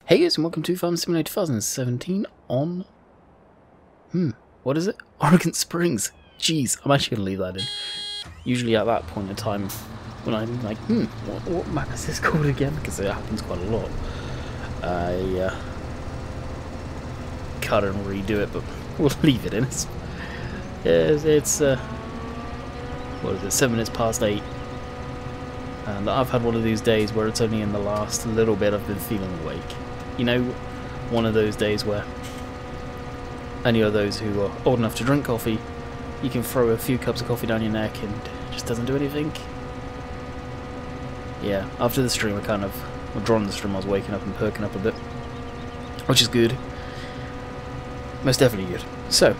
Hey guys, and welcome to Farm Simulator 2017 on... what is it? Oregon Springs. Jeez, I'm actually going to leave that in. Usually at that point in time, when I'm like, what map is this called again? Because it happens quite a lot. I cut and redo it, but we'll leave it in. It's what is it, 7 minutes past 8. And I've had one of these days where it's only in the last little bit I've been feeling awake. You know, one of those days where any of those who are old enough to drink coffee, you can throw a few cups of coffee down your neck and it just doesn't do anything. Yeah, after the stream, during the stream I was waking up and perking up a bit, which is good. Most definitely good. So,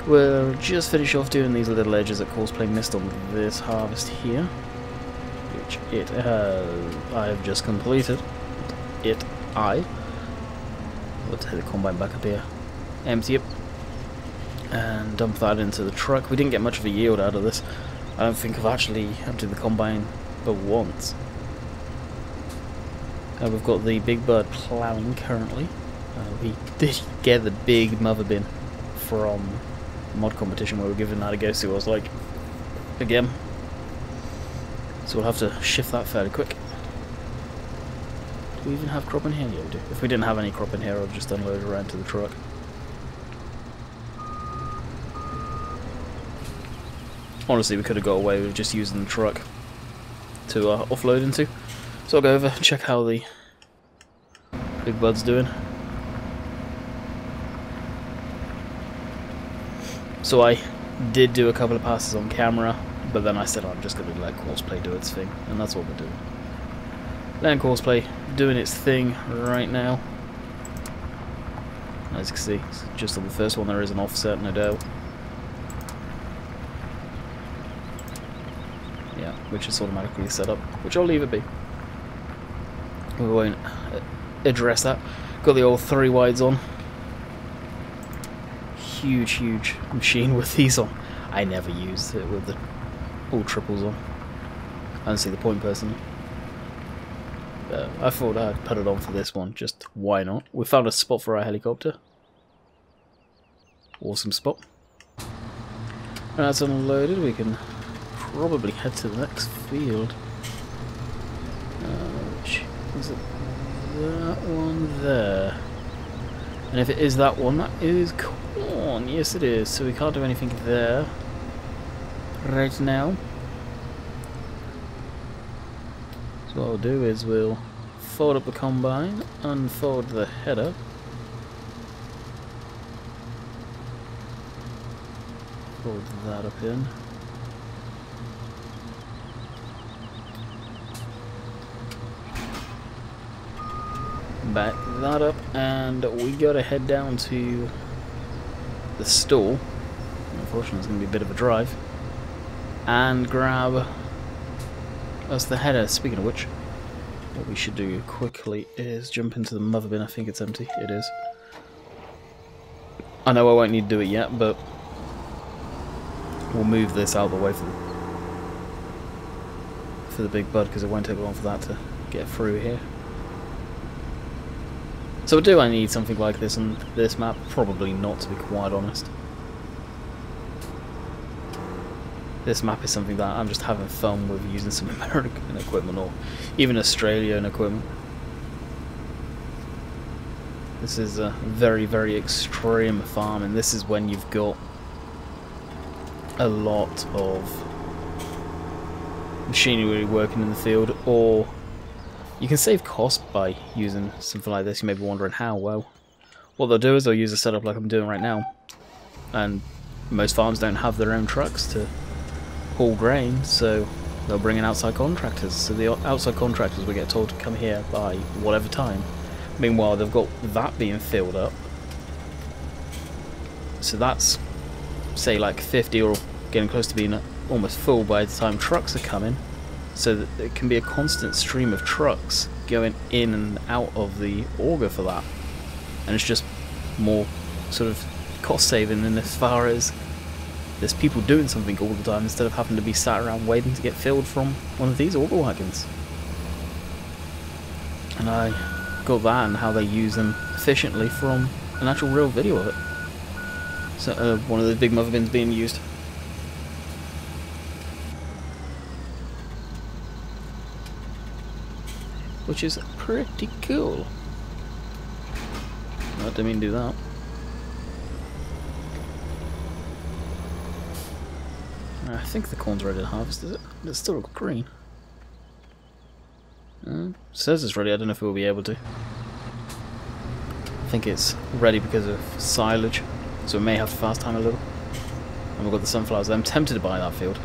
we'll just finish off doing these little edges that courseplay missed on this harvest here, which I have just completed. We'll take the combine back up here, empty it, and dump that into the truck. We didn't get much of a yield out of this. I don't think I've actually emptied the combine but once. We've got the big bird plowing currently. We did get the big mother bin from mod competition where we were giving that a go, see what it was like again. So we'll have to shift that fairly quick. Do we even have crop in here? Yeah, we do. If we didn't have any crop in here, I'll just unload it around to the truck. Honestly, we could have got away with just using the truck to offload into. So I'll go over and check how the big bud's doing. So I did do a couple of passes on camera, but then I said I'm just going to let courseplay do its thing, and that's what we're doing. Letting courseplay doing its thing right now. As you can see, just on the first one there is an offset, no doubt. Yeah, which is automatically set up, which I'll leave it be. We won't address that. Got the old 3 wides on. Huge machine with these on. I never used it with the all triples on. I don't see the point personally. I thought I'd put it on for this one, just why not? We found a spot for our helicopter. Awesome spot. When that's unloaded, we can probably head to the next field. Which is it? That one there. And if it is that one, that is corn. Yes, it is. So we can't do anything there right now. So what we'll do is we'll fold up the combine, unfold the header, fold that up in, back that up, and we gotta head down to the store. Unfortunately, it's gonna be a bit of a drive, and grab us the header. Speaking of which, what we should do quickly is jump into the mother bin. I think it's empty. It is. I know I won't need to do it yet, but we'll move this out of the way for the big bud, because it won't take long for that to get through here. So do I need something like this on this map? Probably not, to be quite honest. This map is something that I'm just having fun with, using some American equipment or even Australian equipment. This is a very extreme farm, and this is when you've got a lot of machinery working in the field, or you can save cost by using something like this. You may be wondering how. Well, what they'll do is they'll use a setup like I'm doing right now, and most farms don't have their own trucks to haul grain, so they'll bring in outside contractors. So the outside contractors will get told to come here by whatever time. Meanwhile, they've got that being filled up. So that's, say, like 50 or getting close to being almost full by the time trucks are coming. So that it can be a constant stream of trucks going in and out of the auger for that. And it's just more sort of cost saving in as far as there's people doing something all the time instead of having to be sat around waiting to get filled from one of these auger wagons. And I got that and how they use them efficiently from an actual real video of it. So one of the big mother bins being used. Which is pretty cool. I didn't mean to do that. I think the corn's ready to harvest, is it? It's still green. Says it's ready, I don't know if we'll be able to. I think it's ready because of silage, so we may have to fast time a little. And we've got the sunflowers. I'm tempted to buy that field.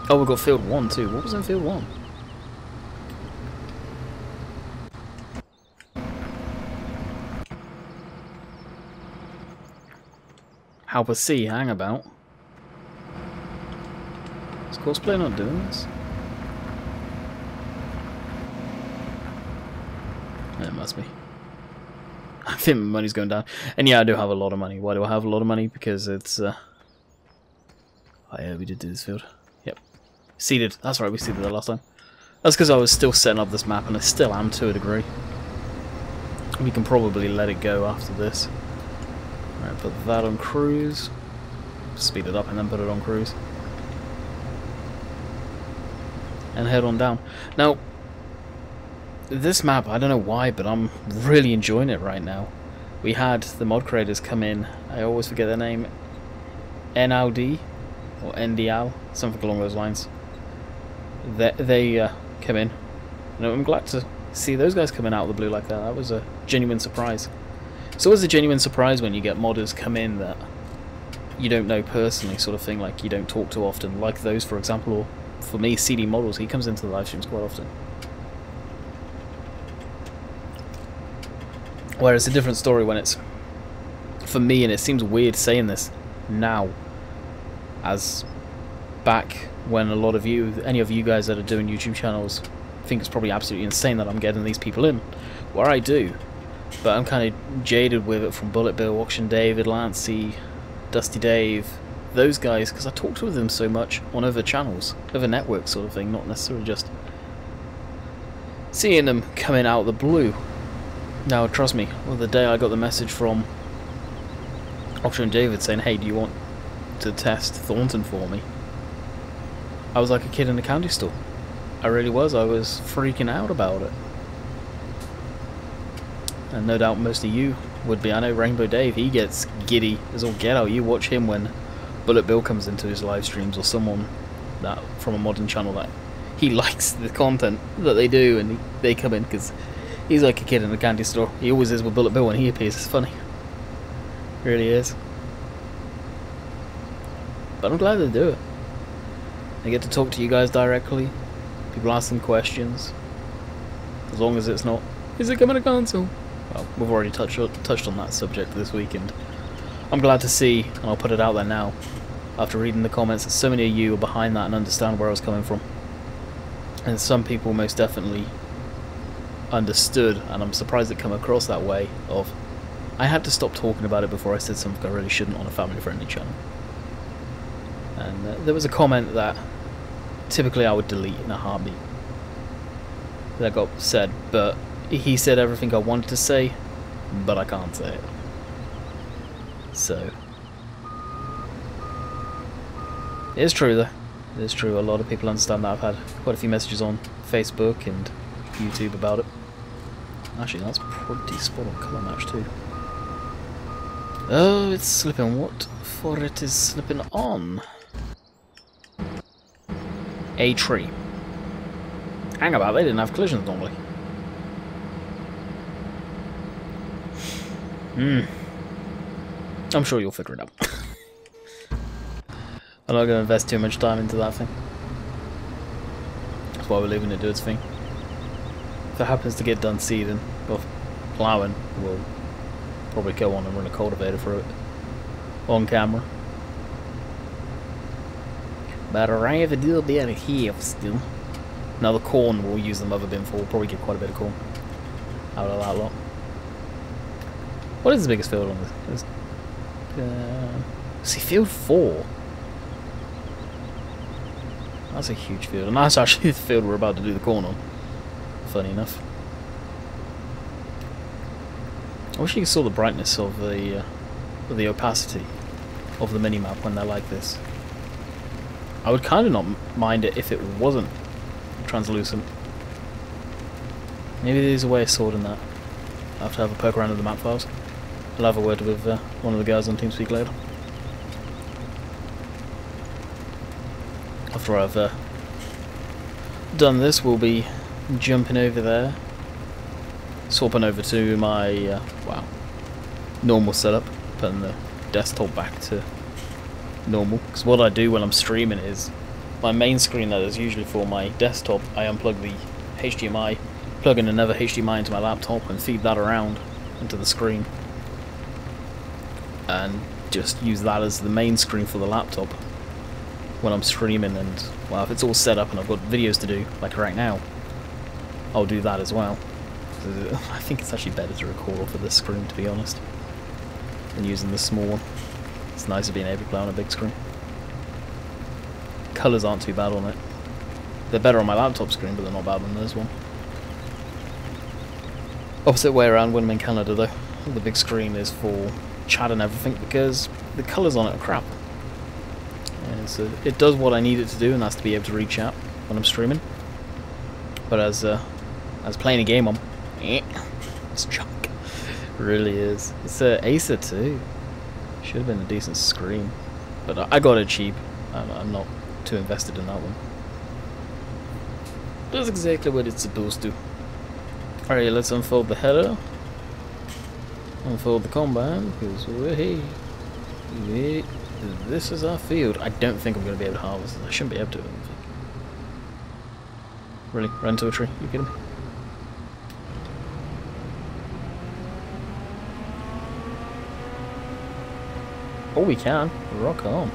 Oh, we've got field 1 too. What was in field 1? Help us see, hang about. Is courseplay not doing this? It must be. I think my money's going down. And yeah, I do have a lot of money. Why do I have a lot of money? Because it's... Oh yeah, we did do this field. Yep. Seeded. That's right, we seeded that last time. That's because I was still setting up this map, and I still am to a degree. We can probably let it go after this. Alright, put that on cruise. Speed it up and then put it on cruise. And head on down. Now, this map, I don't know why, but I'm really enjoying it right now. We had the mod creators come in, I always forget their name, NLD, or NDL, something along those lines. They came in, and I'm glad to see those guys coming out of the blue like that. That was a genuine surprise. It's always a genuine surprise when you get modders come in that you don't know personally, sort of thing, like you don't talk to often, like those, for example, or for me, CD Models, he comes into the live streams quite often. Whereas it's a different story when it's for me, and it seems weird saying this now, as back when a lot of you, any of you guys that are doing YouTube channels, think it's probably absolutely insane that I'm getting these people in, where I do. But I'm kind of jaded with it from Bullet Bill, Auction David, Lancey, Dusty Dave, those guys, because I talked with them so much on other channels, other networks sort of thing, not necessarily just seeing them coming out of the blue. Now, trust me, well, the day I got the message from Auction David saying, hey, do you want to test Thornton for me? I was like a kid in a candy store. I really was. I was freaking out about it. And no doubt most of you would be. I know Rainbow Dave, he gets giddy as all get out. You watch him when Bullet Bill comes into his live streams, or someone that from a modern channel that he likes the content that they do, and they come in because he's like a kid in a candy store. He always is with Bullet Bill when he appears. It's funny. It really is. But I'm glad they do it. I get to talk to you guys directly. People ask them questions. As long as it's not, is it coming to console? Well, we've already touched on that subject this weekend. I'm glad to see, and I'll put it out there now, after reading the comments, that so many of you are behind that and understand where I was coming from. And some people most definitely understood, and I'm surprised it come across that way, of I had to stop talking about it before I said something I really shouldn't on a family-friendly channel. And there was a comment that typically I would delete in a heartbeat that got said, but he said everything I wanted to say, but I can't say it. So it is true though. It is true. A lot of people understand that. I've had quite a few messages on Facebook and YouTube about it. Actually, that's pretty spot on colour match too. Oh, it's slipping. What for it is slipping on? A tree. Hang about, they didn't have collisions normally. I'm sure you'll figure it out. I'm not going to invest too much time into that thing. That's why we're leaving it do its thing. If it happens to get done seeding, or plowing, we'll probably go on and run a cultivator through it. On camera. But I have a little bit of here still. Now the corn we'll use the mother bin for. We'll probably get quite a bit of corn out of that lot. What is the biggest field on this? See, field 4. That's a huge field, and that's actually the field we're about to do the corn on. funny enough. I wish you saw the brightness of the opacity of the minimap when they're like this. I would kind of not mind it if it wasn't translucent. Maybe there's a way of sorting that. I'll have to have a poke around in the map files. I'll have a word with one of the guys on TeamSpeak later. After I've done this, we'll be jumping over there, swapping over to my normal setup, putting the desktop back to normal. Because what I do when I'm streaming is my main screen that is usually for my desktop, I unplug the HDMI, plug in another HDMI into my laptop and feed that around into the screen, and just use that as the main screen for the laptop when I'm streaming. And well, if it's all set up and I've got videos to do, like right now, I'll do that as well. I think it's actually better to record off of this screen, to be honest, than using the small one. It's nicer being able to play on a big screen. Colours aren't too bad on it. They're better on my laptop screen, but they're not bad on this one. Opposite way around when I'm in Canada though. The big screen is for chat and everything, because the colours on it are crap. And so it does what I need it to do, and that's to be able to read chat when I'm streaming. But as playing a game on, it's junk. It really is. It's Acer too. Should have been a decent screen, but I got it cheap. I'm not too invested in that one. Does exactly what it's supposed to. Alright, let's unfold the header. Unfold the combine, because hey, this is our field. I don't think I'm going to be able to harvest this. I shouldn't be able to. Really? Run into a tree? You kidding me? Oh, we can. Rock on.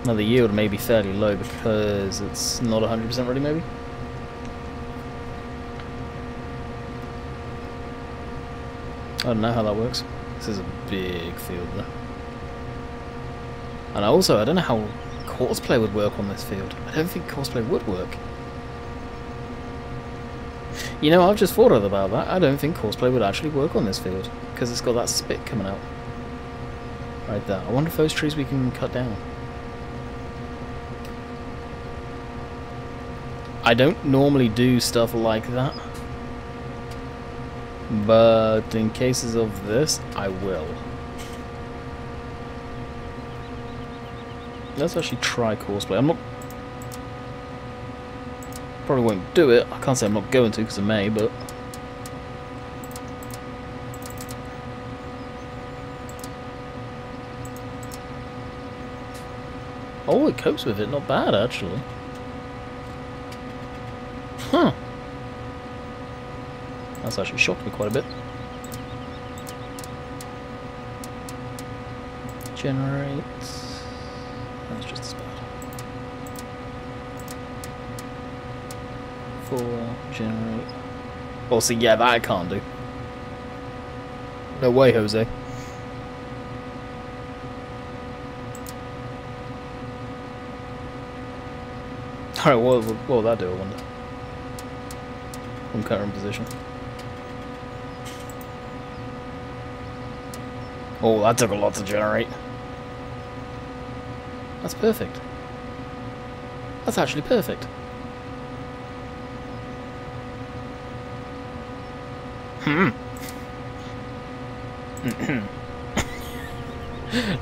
Now the yield may be fairly low because it's not 100% ready, maybe? I don't know how that works. This is a big field though. And also, I don't know how courseplay would work on this field. I don't think courseplay would work. You know, I've just thought about that. I don't think courseplay would actually work on this field, because it's got that spit coming out. Right there. I wonder if those trees we can cut down. I don't normally do stuff like that, but in cases of this, I will. Let's actually try courseplay. I'm not... Probably won't do it. I can't say I'm not going to, because I may, but... Oh, it copes with it. Not bad, actually. Huh. That's actually shocked me quite a bit. Generate. That's just as bad. 4, generate. Oh, see, yeah, that I can't do. No way, Jose. Alright, what will that do, I wonder? From current position. Oh, that took a lot to generate. That's perfect. That's actually perfect.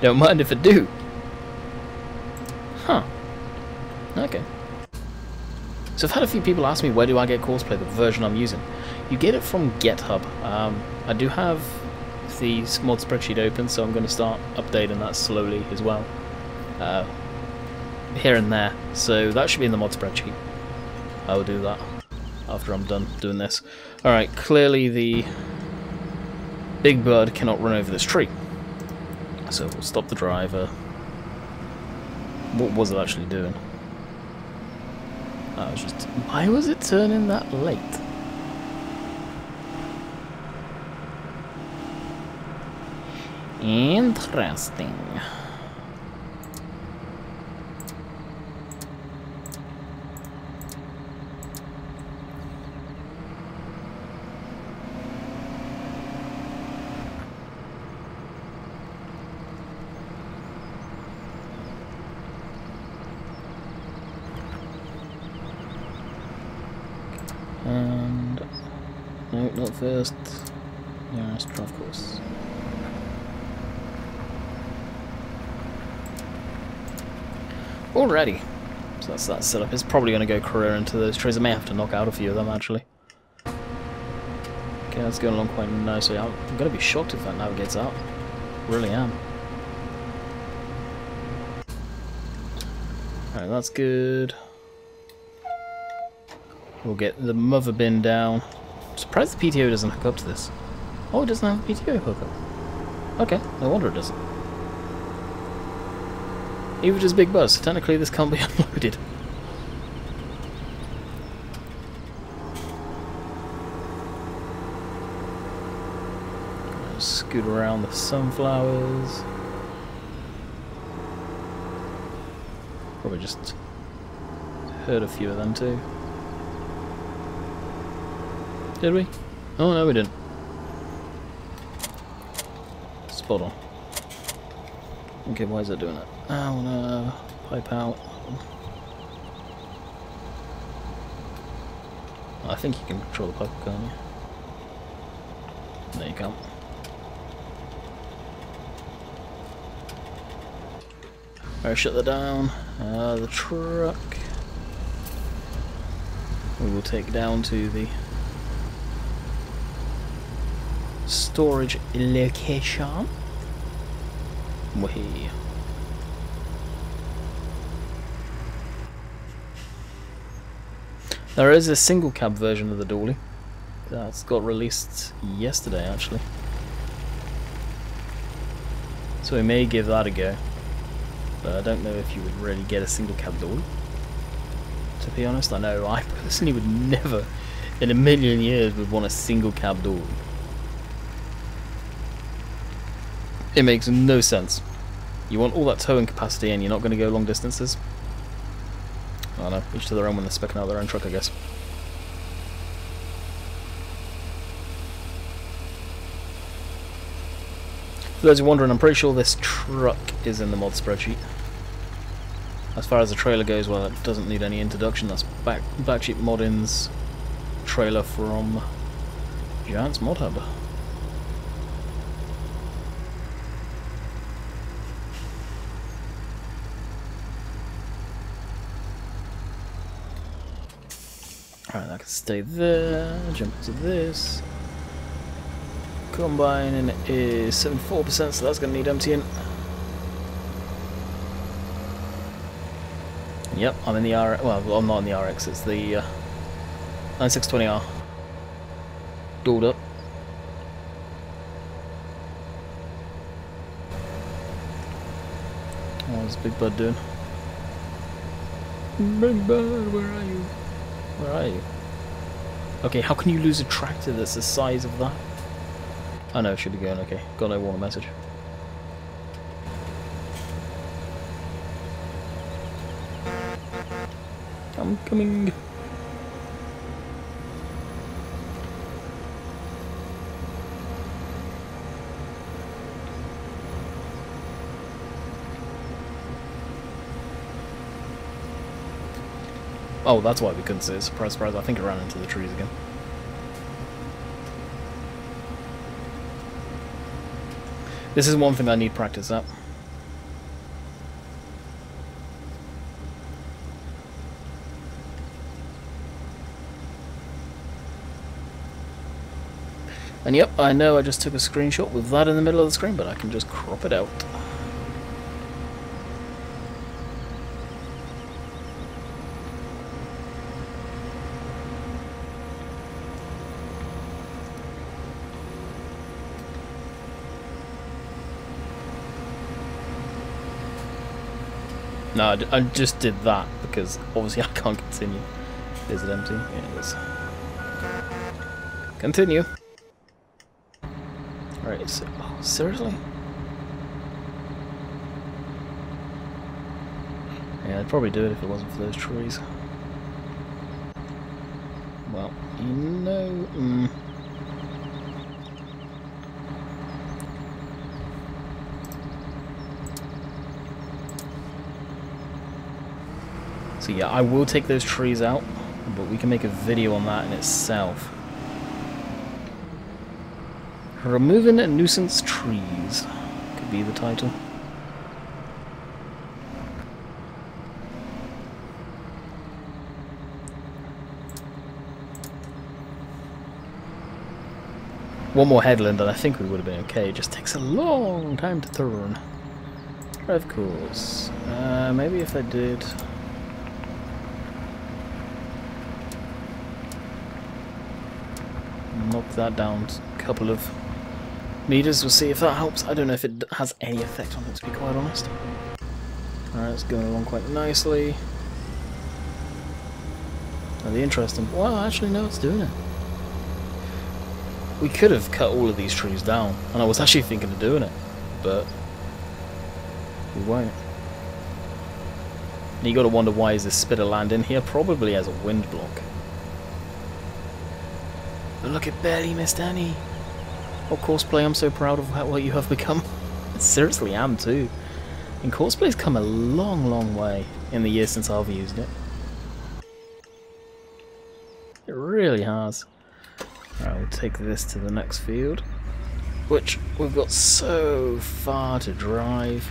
Don't mind if I do. Huh. Okay. So I've had a few people ask me, where do I get courseplay, the version I'm using? You get it from GitHub. I do have the mod spreadsheet open, so I'm going to start updating that slowly as well. Here and there. So that should be in the mod spreadsheet. I will do that after I'm done doing this. Alright, clearly the big bird cannot run over this tree. So we'll stop the driver. What was it actually doing? I was just... Why was it turning that late? Interesting. And no, not first. Nearest draft course. Alrighty. So that's that setup. It's probably going to go career into those trees. I may have to knock out a few of them actually. Okay, that's going along quite nicely. I'm going to be shocked if that navigates out. Really am. Alright, that's good. We'll get the mother bin down. I'm surprised the PTO doesn't hook up to this. Oh, it doesn't have a PTO hookup. Okay, no wonder it doesn't. Even just big bus. Technically this can't be unloaded. Scoot around the sunflowers. Probably just heard a few of them too. Did we? Oh no, we didn't. Spot on. Okay, why is it doing that? I wanna pipe out. I think you can control the pipe, can't you? No, you can't. Alright, shut that down. The truck we will take down to the storage location. Wahee. There is a single cab version of the dolly that's got released yesterday actually, so we may give that a go, but I don't know if you would really get a single cab dolly, to be honest. I know I personally would never in a million years would want a single cab dolly. It makes no sense. You want all that towing capacity and you're not going to go long distances. I don't know, each to their own when they're specking out their own truck, I guess. For those who are wondering, I'm pretty sure this truck is in the mod spreadsheet. As far as the trailer goes, well, it doesn't need any introduction. That's Black Sheep Modding's trailer from Giant's Mod Hub. Alright, I can stay there, jump into this. Combine is 74%, so that's going to need emptying. Yep, I'm in the RX. Well, I'm not in the RX, it's the 9620R. Dolled up. What's Big Bud doing? Big Bud, where are you? Where are you? Okay, how can you lose a tractor that's the size of that? I know it should be going okay. Got no warning message. I'm coming. Oh, that's why we couldn't see it. Surprise, surprise. I think it ran into the trees again. This is one thing I need practice at. And yep, I know I just took a screenshot with that in the middle of the screen, but I can just crop it out. No, I just did that because obviously I can't continue. Is it empty? Yeah, it is. Continue. Right, so, oh, seriously? Yeah, I'd probably do it if it wasn't for those trees. Well, you know... So yeah, I will take those trees out but we can make a video on that in itself. Removing nuisance trees could be the title. One more headland and I think we would have been okay. It just takes a long time to turn. Of course. Maybe if I did... knock that down a couple of meters, we'll see if that helps. I don't know if it has any effect on it, to be quite honest. Alright, it's going along quite nicely. And the interesting... well, actually no, it's doing it. We could have cut all of these trees down, and I was actually thinking of doing it, but we won't. And you got to wonder, why is this spit of land in here? Probably as a wind block. But look at Betty, Miss Danny. Oh, courseplay, I'm so proud of what you have become. I seriously am too. And courseplay's come a long, long way in the years since I've used it. It really has. Alright, we'll take this to the next field, which we've got so far to drive.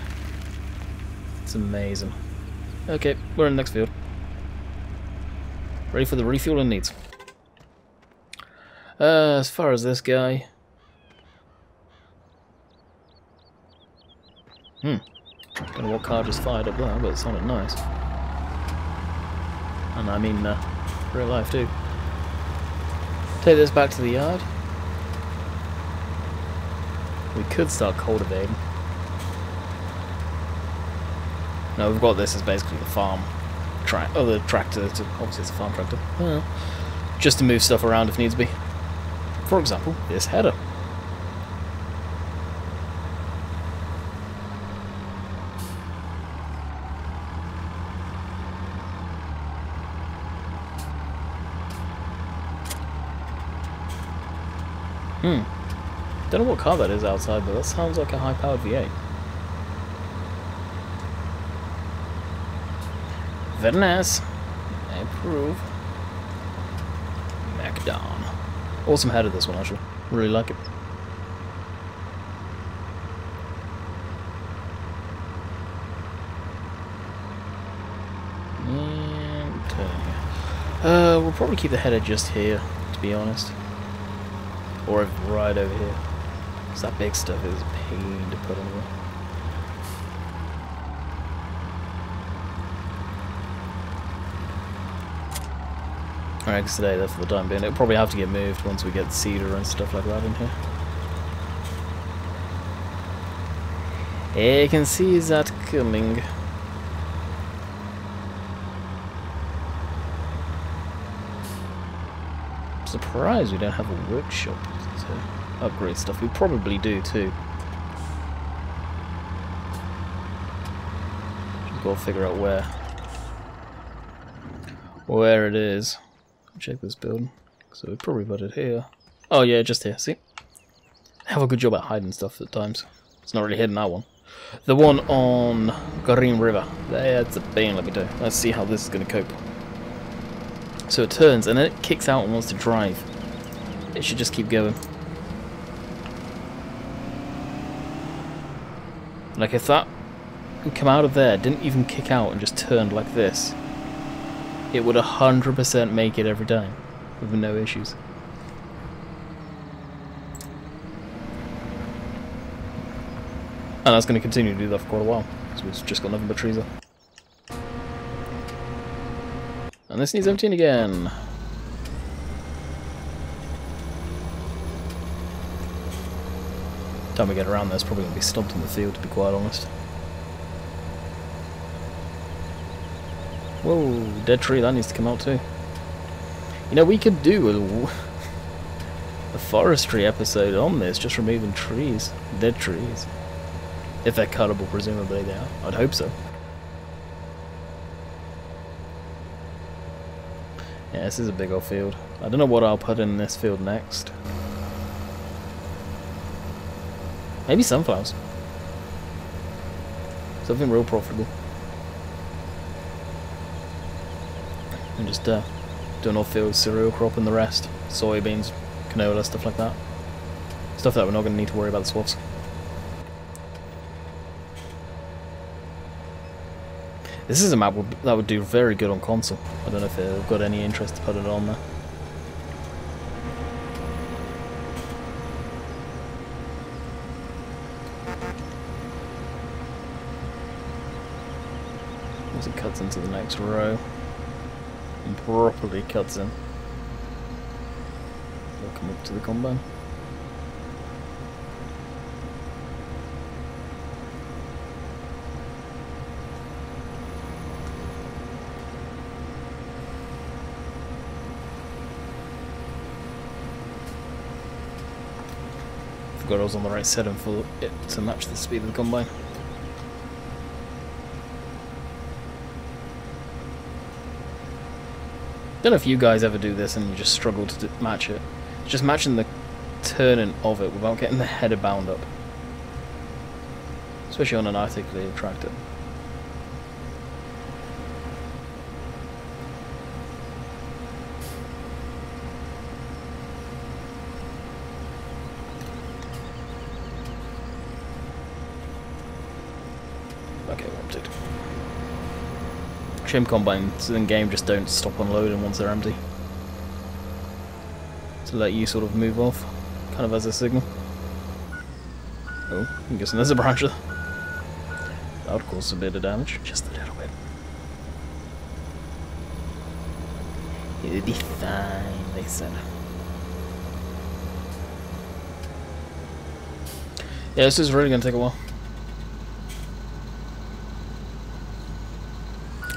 It's amazing. Okay, we're in the next field. Ready for the refueling needs. As far as this guy... don't know what car just fired up there, but it sounded nice. And I mean, real life too. Take this back to the yard. We could start cultivating. No, we've got this as basically the farm the tractor. Obviously, it's a farm tractor. Well, just to move stuff around if needs be. For example, this header. Don't know what car that is outside, but that sounds like a high-powered V8. Very nice. I approve. MacDon. Awesome header, this one, actually. Really like it. And we'll probably keep the header just here, to be honest. Or right over here. Because that big stuff is a pain to put anywhere. Alright, because today that's for the time being. It'll probably have to get moved once we get cedar and stuff like that in here. I can see that coming. Surprised we don't have a workshop to upgrade stuff. We probably do too. Just gotta figure out where it is. Check this building. So we probably put it here. Oh yeah, just here. See, have a good job at hiding stuff at times. It's not really hidden, that one. The one on Green River. That's a pain. Let me do. Let's see how this is gonna cope. So it turns and then it kicks out and wants to drive. It should just keep going. Like if that would come out of there, didn't even kick out and just turned like this, it would 100% make it every time with no issues. And that's going to continue to do that for quite a while because we've just got nothing but trees there. And this needs emptying again. Time we get around there, it's probably going to be stumped in the field, to be quite honest. Whoa, dead tree, that needs to come out too. You know, we could do a forestry episode on this, just removing trees, dead trees. If they're cuttable, presumably they are. I'd hope so. Yeah, this is a big old field. I don't know what I'll put in this field next. Maybe sunflowers. Something real profitable. And just doing off-field cereal crop and the rest. Soybeans, canola, stuff like that. Stuff that we're not going to need to worry about the swaths. This is a map that would do very good on console. I don't know if they've got any interest to put it on there. Once it cuts into the next row and properly cuts in, we'll come up to the combine. Forgot I was on the right setting for it to match the speed of the combine. Don't know if you guys ever do this and you just struggle to match it. It's just matching the turning of it without getting the header bound up. Especially on an articulated tractor. Okay, well updated. Shame combines in game just don't stop unloading once they're empty. To let you sort of move off, kind of as a signal. Oh, I'm guessing there's a branch there. That would cause a bit of damage, just a little bit. It'll be fine, they said. Yeah, this is really going to take a while.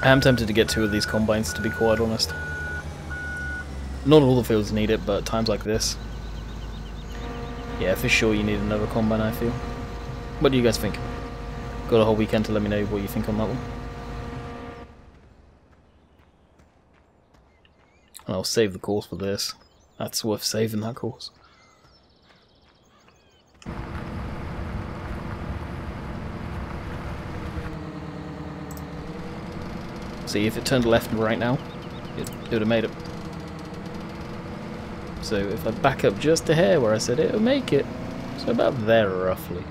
I am tempted to get 2 of these combines, to be quite honest. Not all the fields need it, but times like this. Yeah, for sure you need another combine, I feel. What do you guys think? Got a whole weekend to let me know what you think on that one. And I'll save the course for this. That's worth saving, that course. See, if it turned left and right now, it would have made it. So if I back up just a hair where I said it would make it, so about there roughly.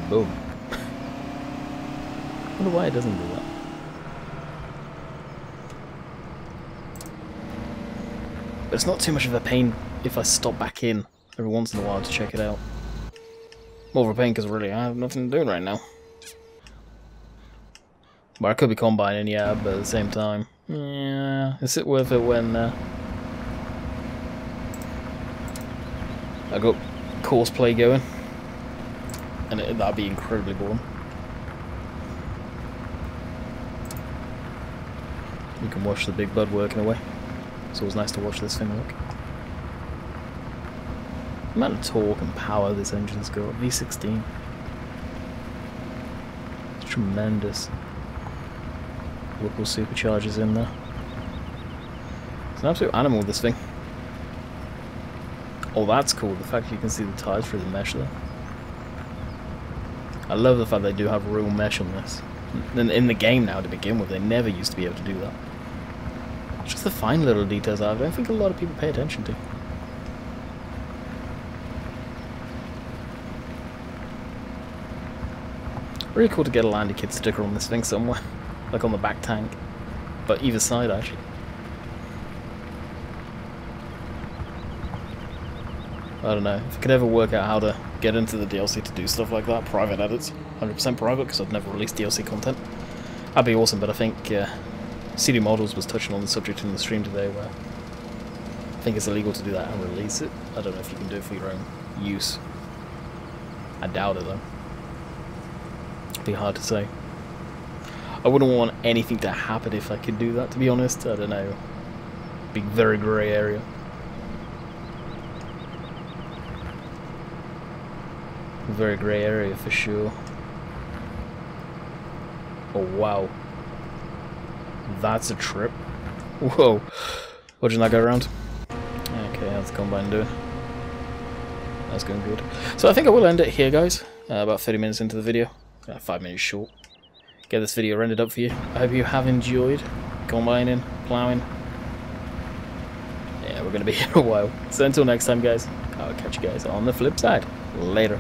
Boom. I wonder why it doesn't do that. But it's not too much of a pain if I stop back in every once in a while to check it out. More of a pain because really I have nothing to do right now. But I could be combining, yeah, but at the same time, yeah, is it worth it when I got courseplay going? And that'd be incredibly boring. You can watch the big bud working away. It's always nice to watch this thing work. The amount of torque and power this engine's got, V16. It's tremendous. Whipple superchargers in there. It's an absolute animal, this thing. Oh, that's cool, the fact you can see the tires through the mesh there. I love the fact they do have real mesh on this. In the game now, to begin with, they never used to be able to do that. Just the fine little details I don't think a lot of people pay attention to. Really cool to get a Landy Kid sticker on this thing somewhere. Like on the back tank. But either side, actually. I don't know. If I could ever work out how to get into the DLC to do stuff like that, private edits, 100% private, because I've never released DLC content, that'd be awesome. But I think CD Models was touching on the subject in the stream today, where I think it's illegal to do that and release it. I don't know if you can do it for your own use. I doubt it, though. It'd be hard to say. I wouldn't want anything to happen if I could do that, to be honest. I don't know. Big, very grey area. Very grey area for sure. Oh wow. That's a trip. Whoa. Watching that go around. Okay, how's the combine doing? That's going good. So I think I will end it here, guys. About 30 minutes into the video. 5 minutes short. Get this video rendered up for you. I hope you have enjoyed. combining, plowing. Yeah, we're going to be here a while. So until next time, guys, I'll catch you guys on the flip side. Later.